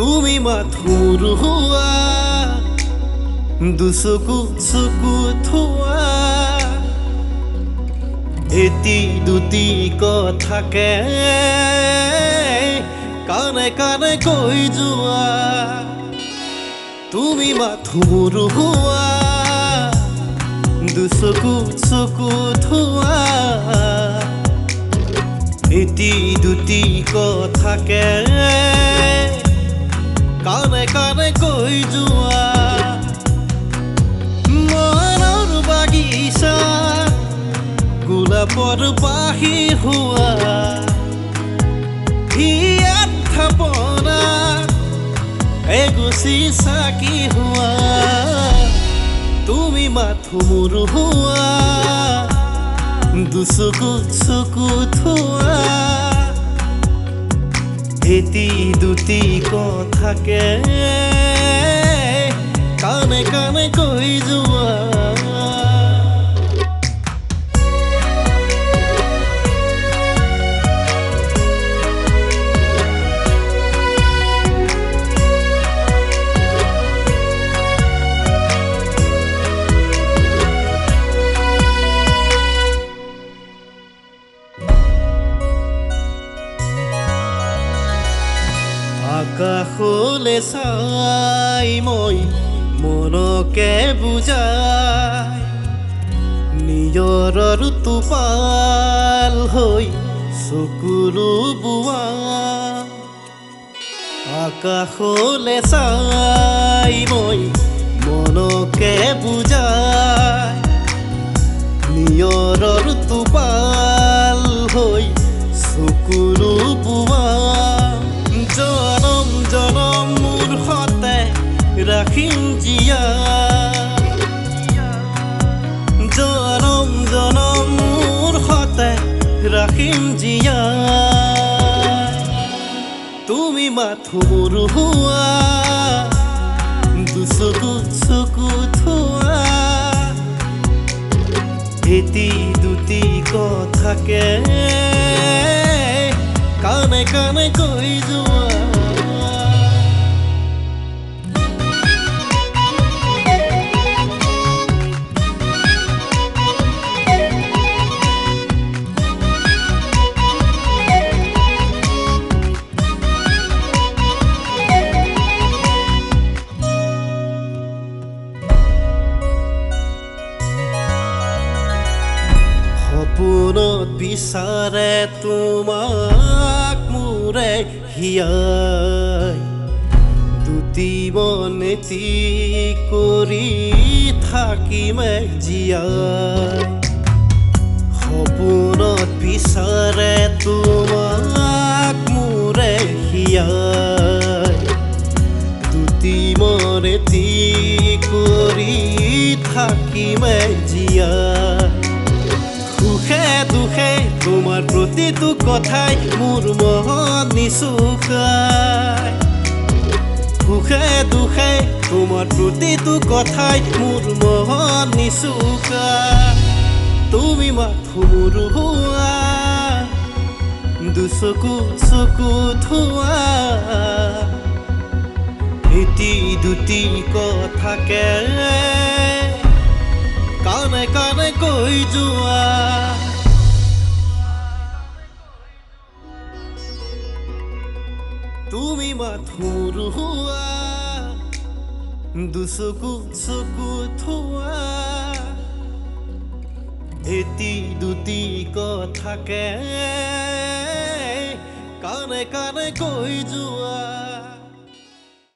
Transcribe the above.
তুমি মাথোৰ হোৱা দুচকু চকু থোৱা এটি দুটি কথাকে কানে কানে কৈ যোৱা তুমি মাথোৰ হোৱা দুচকু চকু থোৱা এটি দুটি কথাকে কানে কানে কৈ যোৱা মনৰ বাগিচা গোলাপৰ পাহি হোৱা হিয়াত থাপনা এগুচি চাকি হোৱা তুমি মাথোৰ হোৱা দুচকু চকু থোৱা এটি দুটি কথাকে কানে কানে কৈ যোৱা আকাশলে চাই মই মনকে বুজাই নিজৰ টোপাল হৈ চকুলো বোৱা আকাশলে চাই মই মনকে বুজাই নিজৰ টোপাল হৈ চকুলো বোৱা জনম জনম মোৰ সতে ৰাখিম জীয়াই জনম জনম মোৰ সতে ৰাখিম জীয়াই তুমি মাথোৰ হোৱা দুচকু চকু থোৱা এটি দুটি কথাকে কানে কানে কৈ যোৱা সপোনত বিচাৰে তোমাক মোৰে হিয়াই দুটি মন এটি কৰি থাকিমে জীয়াই সপোনত বিচাৰে তোমাক মোৰে হিয়াই দুটি মন এটি কৰি থাকিমে জীয়াই সুখে দুখে তোমাৰ প্ৰতিটো কথাই মোৰ মন নিচুকাই সুখে দুখে তোমাৰ প্ৰতিটো কথাই মোৰ মন নিচুকাই তুমি মাথোৰ হোৱা দুচকু চকু থোৱা এটি দুটি কথাকে কানে কানে কৈ যোৱা তুমি মাথোৰ হোৱা দুচকু চকু থোৱা এটি দুটি কথাকে কানে কানে কৈ যোৱা